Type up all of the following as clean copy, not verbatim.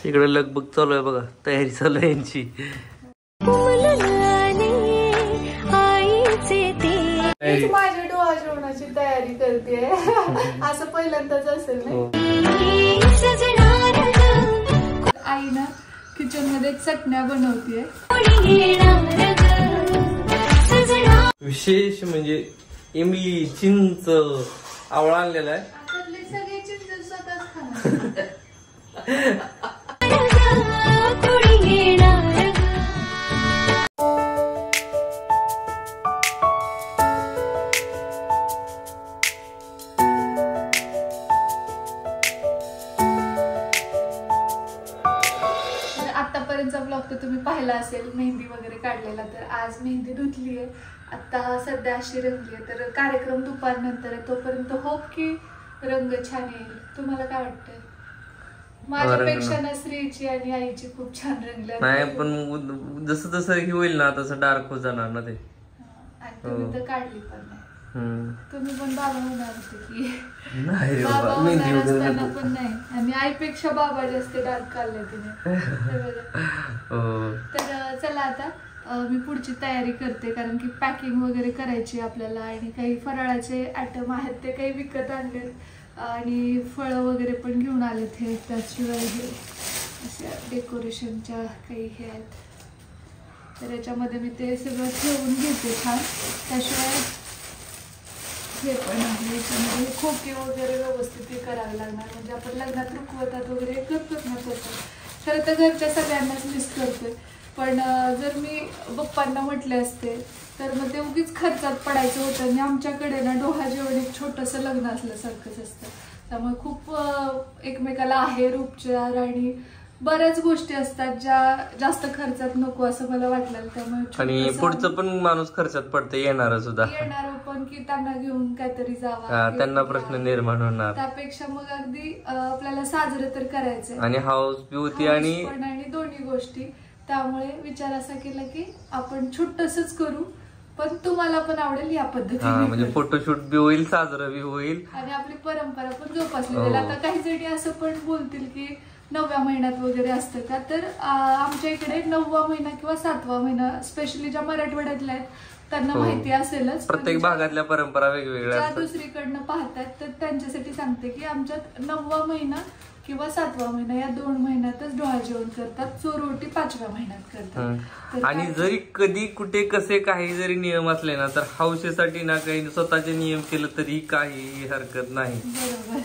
इकडे लगबग चालू आहे बघा, तयारी चालू आहे यांची. माझ्या डोहा जेवणाची तयारी करते असं पहिल्यांदाच असेल ना. आई ना किचन मध्ये चटण्या बनवतीये. विशेष म्हणजे इमली, चिंच, आवळा आणलेला आहे. सगळे चिंच स्वतःच खाणार. आतापर्यंतचा ब्लॉग तर तुम्ही पाहिला असेल मेहंदी वगैरे काढलेला. तर आज मेहंदी धुतली आहे, आता सध्या अशी रंगली आहे. तर कार्यक्रम दुपारनंतर आहे, तोपर्यंत होप की रंग छान येईल. तुम्हाला काय वाटतं? माझ्यापेक्षा ना श्रीची आणि आईची खूप छान रंगल्या. नाही पण जसं जसं हे होईल ना तसं डार्क होत जाणार ना ते. आणि तुम्ही तर काढली पण नाही. तुम्ही पण बाबा होणार होते की बाबा होणार असताना पण नाही. आणि आईपेक्षा बाबा जास्त डार्क काढले तिने. तर चला आता मी पुढची तयारी करते, कारण की पॅकिंग वगैरे करायची आपल्याला. आणि काही फराळाचे आयटम आहेत ते काही विकत आणले आणि फळं वगैरे पण घेऊन आलेत हे. त्याशिवाय हे अशा डेकोरेशनच्या काही हे आहेत, तर याच्यामध्ये मी ते सगळं ठेवून घेते छान. त्याशिवाय हे पण आहे याच्यामध्ये खोके वगैरे व्यवस्थित हे करावे लागणार. म्हणजे आपण लग्नात रुखवतात वगैरे करतोच ना तसं. खरं तर घरच्या सगळ्यांनाच मिस करतोय, पण जर मी पप्पांना म्हटले असते तर मग ते उगीच खर्चात पडायचं होतं. आणि आमच्याकडे ना डोहा जेवण एक छोटंसं लग्न असल्यासारखंच असतं. त्यामुळे खूप एकमेकाला आहेर, उपचार आणि बऱ्याच गोष्टी असतात ज्या जास्त खर्चात नको असं मला वाटलं. त्यामुळे आणि पुढचं पण माणूस खर्चात पडते, येणार सुद्धा येणार पण की त्यांना घेऊन काहीतरी जावा, त्यांना प्रश्न निर्माण होणार. त्यापेक्षा मग अगदी आपल्याला साजरं तर करायचंय आणि हाऊस बी होती आणि दोन्ही गोष्टी. त्यामुळे विचार असा केला की आपण छोटसच करू, पण तुम्हाला पण आवडेल या पद्धतीने. म्हणजे फोटोशूट बी होईल, साजरं बी होईल आणि आपली परंपरा पण जोपासली जाईल. आता काही जणी असं पण बोलतील की 9व्या महिन्यात वगैरे असतं का, तर आमच्या इकडे 9वा महिना किंवा 7वा महिना, स्पेशली ज्या मराठवाड्यातल्या आहेत त्यांना माहिती असेलच. प्रत्येक भागातल्या परंपरा वेगवेगळ्या ज्या दुसरीकडनं पाहतात तर त्यांच्यासाठी सांगते की आमच्यात 9वा महिना किंवा 7वा महिना या 2 महिन्यातच डोहा जेवण करतात. चोरोटी 5व्या महिन्यात करतात. आणि जरी कधी कुठे कसे काही जरी नियम असले ना, तर हौसेसाठी ना काही स्वतःचे नियम केलं तरी काही हरकत नाही. बरोबर.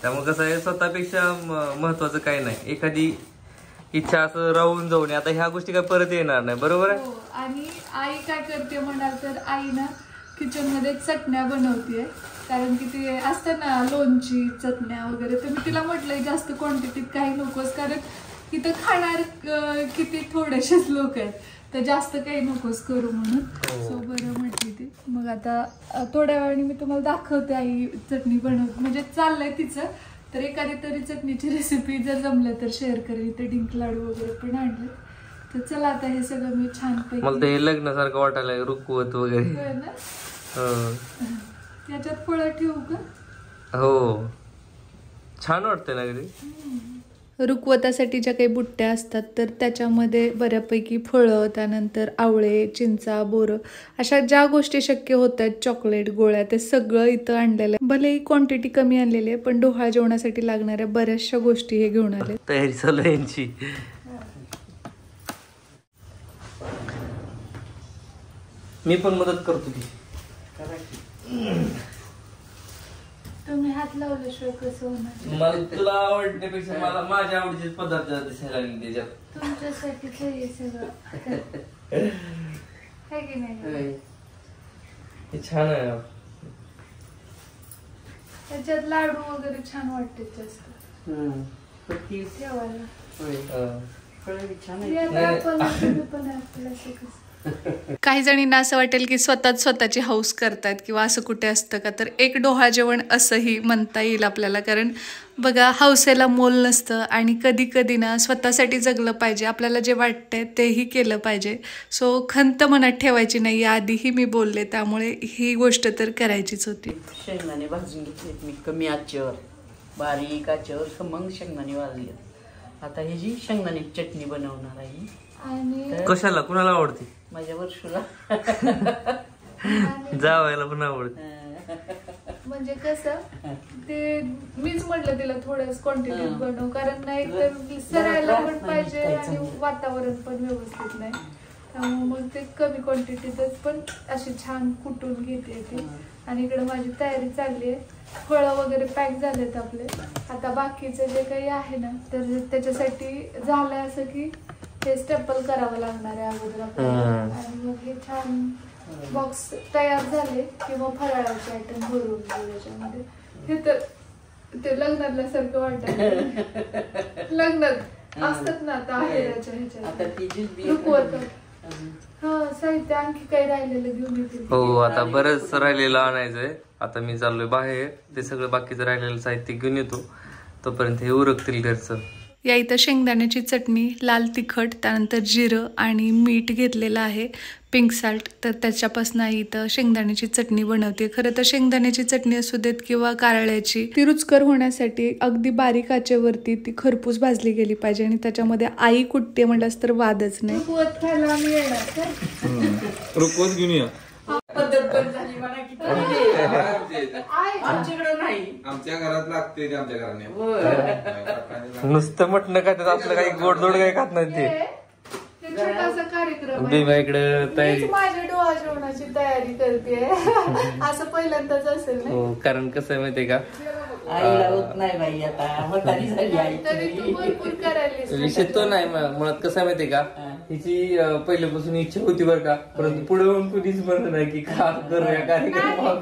त्यामुळे कसं आहे, स्वतःपेक्षा महत्वाचं काही नाही. एखादी इच्छा असं राहून जाऊन आता ह्या गोष्टी काय परत येणार नाही. बरोबर आहे. आणि आई काय करते म्हणाल तर आई ना किचन मध्ये चटण्या बनवतीये, कारण की ते असतं ना लोणची चटण्या वगैरे. तर मी तिला म्हटलंय जास्त क्वांटिटीत काही नकोस, कारण इथं खाणार किती थोडेसेच लोक आहेत, तर जास्त काही नकोस करू म्हणून. सो बरं म्हटली ती. मग आता थोड्या वेळाने मी तुम्हाला दाखवते आई चटणी बनवते. म्हणजे चाललंय तिचं. तर एखादी तरी चटणीची रेसिपी जर जमलं तर शेअर करेल. ते डिंक लाडू वगैरे पण आणले. तर चला आता हे सगळं मी छान पैकी. मला ते लग्नासारखं वाटायला रुकवत वगैरे. त्याच्यात फळं ठेवू का? हो, छान वाटतंय ना कधी. रुकवतासाठी ज्या काही बुट्ट्या असतात तर त्याच्यामध्ये बऱ्यापैकी फळं, त्यानंतर आवळे, चिंचा, बोरं अशा ज्या गोष्टी शक्य होत आहेत, चॉकलेट, गोळ्या, ते सगळं इथं आणलेलं आहे. भलेही क्वांटिटी कमी आणलेली आहे, पण डोहा जेवणासाठी लागणाऱ्या बऱ्याचशा गोष्टी हे घेऊन आले. तयारी चालू आहे यांची. मी पण मदत करतो की. तुम्ही हात लावल्याशिवाय कसं होणार? मला तुला आवडण्यापेक्षा मला माझ्या आवडीचे पदार्थ दिसायला लागले त्याच्यात. तुमच्यासाठीच हे सगळं आहे की नाही? हे छान आहे. त्याच्यात लाडू वगैरे छान वाटते जास्त ठेवायला. काही जणींना असं वाटेल की स्वतःची हौस करतात किंवा असं कुठे असतं का, तर एक डोहा जेवण असंही म्हणता येईल आपल्याला. कारण बघा, हौसेला मोल नसतं आणि कधी कधी ना स्वतःसाठी जगलं पाहिजे. आपल्याला जे वाटतंय तेही केलं पाहिजे. सो खंत मनात ठेवायची नाही, याआधीही मी बोलले, त्यामुळे ही गोष्ट तर करायचीच होती. शेंगदाणे भाजून घेतलेत मी कमी आचेवर, बारीक आचेवर खमंग शेंगदाणे भाजले. आता ही जी शेंगदाण्याची चटणी बनवणार आहे. आणि कशाला कुणाला आवडते? माझ्या वर्षाला जावायला पण आवडते. म्हणजे कसं ते मीच म्हटलं तिला थोडंच क्वांटिटीत बनव, कारण नाही तर सरायला पण पाहिजे आणि वातावरण पण व्यवस्थित नाही, त्यामुळे मग ते कमी क्वांटिटीतच पण अशी छान कुटून घेते ती. आणि इकडे माझी तयारी चालली आहे. फळं वगैरे पॅक झालेत आपले. आता बाकीचे जे काही आहे ना तर त्याच्यासाठी झालंय असं की हे स्टेपल करावं लागणार आहे अगोदर आपल्याला. आणि मग हे छान बॉक्स तयार झाले की मग फराळाचे आयटम भरून त्याच्यामध्ये. हे तर ते लग्नातल्या सारखं वाटत. लग्नात असतात ना आता आहेराच्या ह्याच्यात रुकवत. हा साहित्य आणखी काही राहिलेलं घेऊन येतील. हो आता बरंच राहिलेलं आणायचंय. आता मी चाललोय बाहेर, ते सगळं बाकीचं राहिलेलं साहित्य घेऊन येतो, तोपर्यंत हे उरकतील घरचं. या इथं शेंगदाण्याची चटणी, लाल तिखट, त्यानंतर जिरं आणि मीठ घेतलेलं आहे, पिंक साल्ट. तर त्याच्यापासून इथं शेंगदाण्याची चटणी बनवते. खरं तर शेंगदाण्याची चटणी असू देत किंवा कारळ्याची, ती रुचकर होण्यासाठी अगदी बारीक आचेवरती ती खरपूस भाजली गेली पाहिजे. आणि त्याच्यामध्ये आई कुटते म्हणल्यास तर वादच नाही. रुकवत खायला आम्ही येणार, रुकवत घेऊन या. पद्धत पण झाली म्हणा की आमच्याकडे नाही, आमच्या घरात लागते ते आमच्या घराने. नुसतं म्हटलं काय त्यात आपलं काही गोडधोड काही खात नाही ते. छोटासा कार्यक्रम इकडे तयारी, माझ्या डोहा जेवणाची तयारी करते असं पहिल्यांदाच असेल ना. हो कारण कसं आहे माहितीये का, आईला होत नाही बाई, आता म्हातारी झाली आई. तरी तू भरपूर करायला. विषय तो नाही, मुळात कसं आहे माहितीये का, हिची पहिल्यापासून इच्छा होती बरं का, परंतु पुढे होऊन कुणीच म्हणलं नाही की का करूया कार्यक्रम.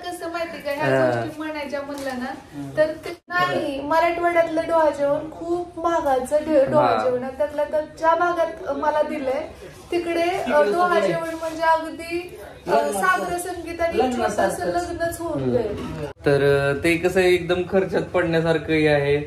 कसं माहिती का, ह्या गोष्टी म्हणायच्या म्हणलं ना तर ते नाही. मराठवाड्यातलं डोहा जेवण खूप महागाचं डोहा जेवण आहे. त्यातल्या तर ज्या भागात मला दिलंय तिकडे डोहा जेवण म्हणजे अगदी सागर संगीत आणि छोटंसं लग्नच होऊन जाईल. तर ते कसं एकदम खर्चात पडण्यासारखंही आहे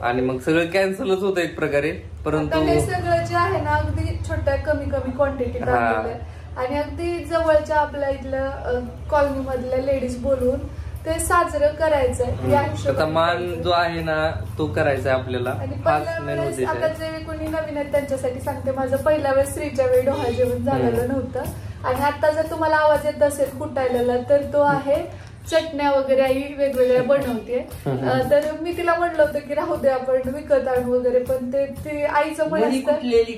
आणि मग सगळं कॅन्सलच होतं एक प्रकारे. परंतु हे सगळं जे आहे ना अगदी छोट्या कमी क्वांटिटीत आणलेलं आहे. आणि अगदी जवळच्या आपल्या इथलं कॉलनी मधल्या लेडीज बोलून ते साजरं करायचंय. आता मान जो आहे ना तो करायचा आपल्याला. आणि पहिल्या वेळेस आता जे कोणी नवीन आहेत त्यांच्यासाठी सांगते, माझं पहिल्या वेळेस स्त्रीच्या वेळी डोहा जेवण झालेलं नव्हतं. आणि आता जर तुम्हाला आवाज येत असेल कुटायला तर तो आहे चटण्या वगैरे आई वेगवेगळ्या बनवते. तर मी तिला म्हणलं होतं की राहू दे आपण विकत आणू वगैरे, पण ते आईचं म्हणत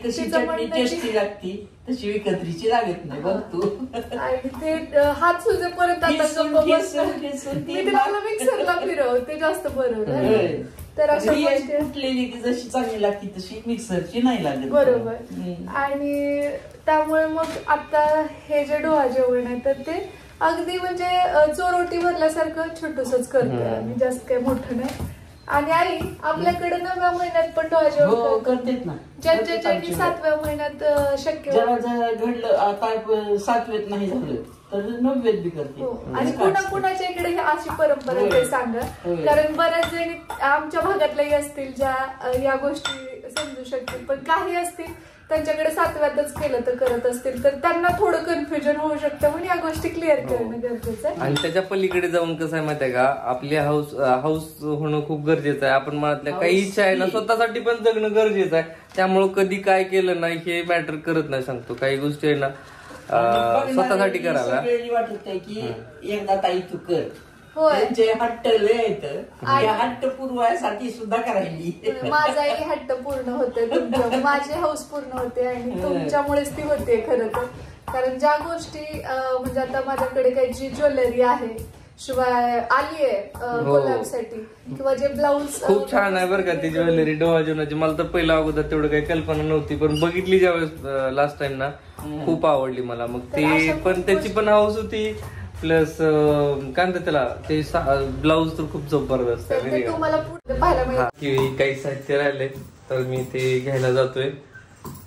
कशी चटणी टेस्टी लागती तशी विकत्रीची लागत नाही बघ तू. आणि ते हात सुजेपर्यंत आता मी तिला मिक्सरला फिरवते जास्त बरोबर. तर अशा कुटलेली की जशी चांगली लागती तशी मिक्सरची नाही लागत बरोबर. आणि त्यामुळे मग आता हे जे डोहा जेवण आहे तर ते अगदी म्हणजे चोरोटी भरल्यासारखं छोटसच करतोय आम्ही, जास्त काही मोठं नाही. आणि आई आपल्याकडे 9व्या महिन्यात पण डोहा जेवण करतेत ना, ज्यांनी 7व्या महिन्यात शक्य घडलं. आता 7वेत नाही झालं तर 9वेत बी करते. आणि कुणाच्या इकडे अशी परंपरा आहे सांगा, कारण बऱ्याच जणी आमच्या भागातल्याही असतील ज्या या गोष्टी समजू शकतील, पण काही असतील त्यांच्याकडे 7व्यातच केलं तर करत असतील तर त्यांना थोडं कन्फ्युजन होऊ शकतं. म्हणून या गोष्टी क्लिअर करणं गरजेचं आहे. आणि त्याच्या पलीकडे जाऊन कसं आहे माहिती आहे का, आपली हाऊस होणं खूप गरजेचं आहे. आपण मनातल्या काही इच्छा आहे ना स्वतःसाठी पण जगणं गरजेचं आहे. त्यामुळे कधी काय केलं नाही हे मॅटर करत नाही. सांगतो काही गोष्टी आहे ना स्वतःसाठी कराव्या. वाटत आहे की एकदा ताई तू कर. होय हट्ट लय हट्ट पुरवायसाठी सुद्धा करायली. माझाही हट्ट पूर्ण होते तुमच्या, माझी हौस पूर्ण होते आणि तुमच्यामुळेच ती होते खरं तर. कारण ज्या गोष्टी म्हणजे आता माझ्याकडे काही जी ज्वेलरी आहे शिवाय आली आहे कोलॅबसाठी किंवा जे ब्लाऊज खूप छान आहे बरं का ती ज्वेलरी डोहा जेवणाची. मला तर पहिला अगोदर तेवढं काही कल्पना नव्हती, पण बघितली ज्यावेळेस लास्ट टाइम ना खूप आवडली मला. मग ते पण त्याची पण हाऊस होती, प्लस काय म्हणतात त्याला ते ब्लाऊज तर खूप जबरदस्त आहे. काही साहित्य राहिले तर मी ते घ्यायला जातोय.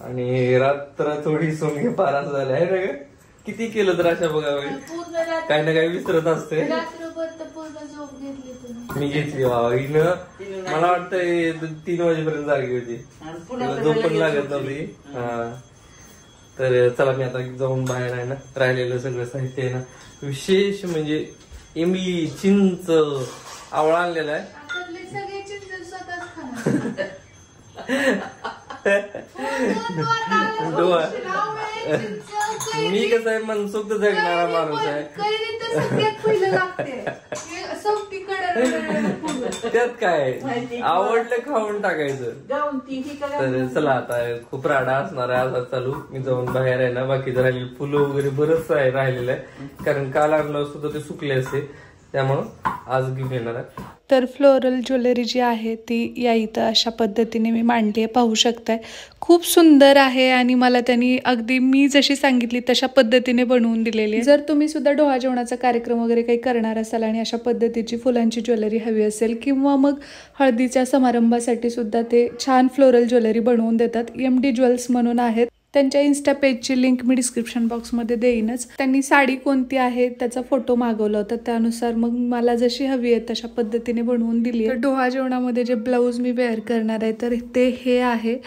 आणि रात्र थोडी सोंगे पारा झाले आहे ना, किती केलं तर अशा बघावे काही ना काही विसरत असते. मी घेतली हिनं, मला वाटतंय 3 वाजेपर्यंत जागी होती, झोप पण लागत नव्हती. तर चला मी आता जाऊन बाहेर आहे ना राहिलेलं सगळं साहित्य आहे ना, विशेष म्हणजे इमली, चिंच, आवळा आणलेला आहे. मी कसं आहे मनसोक्त जगणारा माणूस आहे. त्यात काय आवडलं खाऊन टाकायचं. तर चला आता खूप राडा असणार आहे आज चालू. मी जाऊन बाहेर आहे ना बाकीचं राहिलेलं फुलं वगैरे बरंच आहे राहिलेलं आहे, कारण काल आणलं असतं तर ते सुकले असते, त्यामुळं आज घेऊन येणार आहे. तर फ्लोरल ज्वेलरी जी आहे ती या इथं अशा पद्धतीने मी मांडली आहे, पाहू शकताय. खूप सुंदर आहे आणि मला त्यांनी अगदी मी जशी सांगितली तशा पद्धतीने बनवून दिलेली आहे. जर तुम्ही सुद्धा डोहा जेवणाचा कार्यक्रम वगैरे काही करणार असाल आणि अशा पद्धतीची फुलांची ज्वेलरी हवी असेल किंवा मग हळदीच्या समारंभासाठी सुद्धा ते छान फ्लोरल ज्वेलरी बनवून देतात. MD ज्वेल्स म्हणून आहेत. त्यांच्या इन्स्टा पेजची लिंक मी डिस्क्रिप्शन बॉक्समध्ये देईनच. त्यांनी साडी कोणती आहे त्याचा फोटो मागवला होता, त्यानुसार मग मला जशी हवी आहे तशा पद्धतीने बनवून दिली आहे. डोहा जेवणामध्ये जे ब्लाऊज मी वेअर करणार आहे तर ते हे आहे.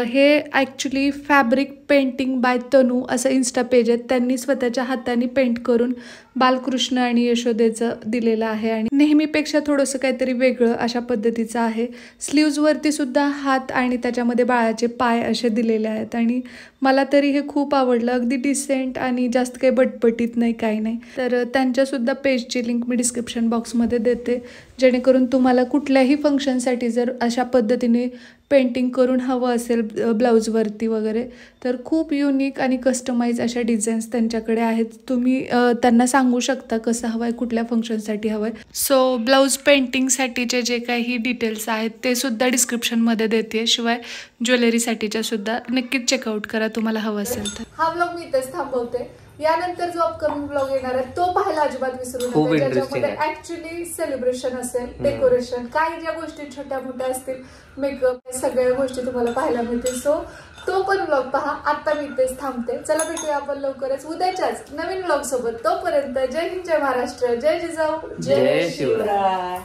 हे ॲक्च्युली फॅब्रिक पेंटिंग बाय तनू असं इन्स्टा पेज आहे. त्यांनी स्वतःच्या हाताने पेंट करून बालकृष्ण आणि यशोदेचं दिलेलं आहे आणि नेहमीपेक्षा थोडंसं काहीतरी वेगळं अशा पद्धतीचं आहे. स्लीव्जवरती सुद्धा हात आणि त्याच्यामध्ये बाळाचे पाय असे दिलेले आहेत आणि मला तरी हे खूप आवडलं. अगदी डिसेंट आणि जास्त काही बटपटीत नाही, काही नाही. तर त्यांच्यासुद्धा पेजची लिंक मी डिस्क्रिप्शन बॉक्समध्ये देते, जेणेकरून तुम्हाला कुठल्याही फंक्शनसाठी जर अशा पद्धतीने पेंटिंग करून हवं असेल ब्लाऊजवरती वगैरे तर खूप युनिक आणि कस्टमाइज अशा डिझाईन्स त्यांच्याकडे आहेत. तुम्ही त्यांना सांगू शकता कसं हवं आहे, कुठल्या फंक्शनसाठी हवं आहे. सो ब्लाऊज पेंटिंगसाठीचे जे काही डिटेल्स आहेत ते सुद्धा डिस्क्रिप्शनमध्ये देते. शिवाय ज्वेलरीसाठीच्या सुद्धा नक्कीच चेकआउट करा तुम्हाला हवं असेल तर. हा ब्लॉग मी इथेच थांबवते. यानंतर जो अपकमिंग ब्लॉग येणार आहे तो पाहायला अजिबात विसरू नका, ज्याच्यामध्ये ऍक्च्युली सेलिब्रेशन असेल, डेकोरेशन, काही ज्या गोष्टी छोट्या मोठ्या असतील, मेकअप, सगळ्या गोष्टी तुम्हाला पाहायला मिळतील. सो तो पण ब्लॉग पहा. आता मी इथेच थांबते. चला भेटूया आपण लवकरच उद्याच्याच नवीन ब्लॉग सोबत. तोपर्यंत जय हिंद, जय महाराष्ट्र, जय जिजाऊ, जय शिवराय.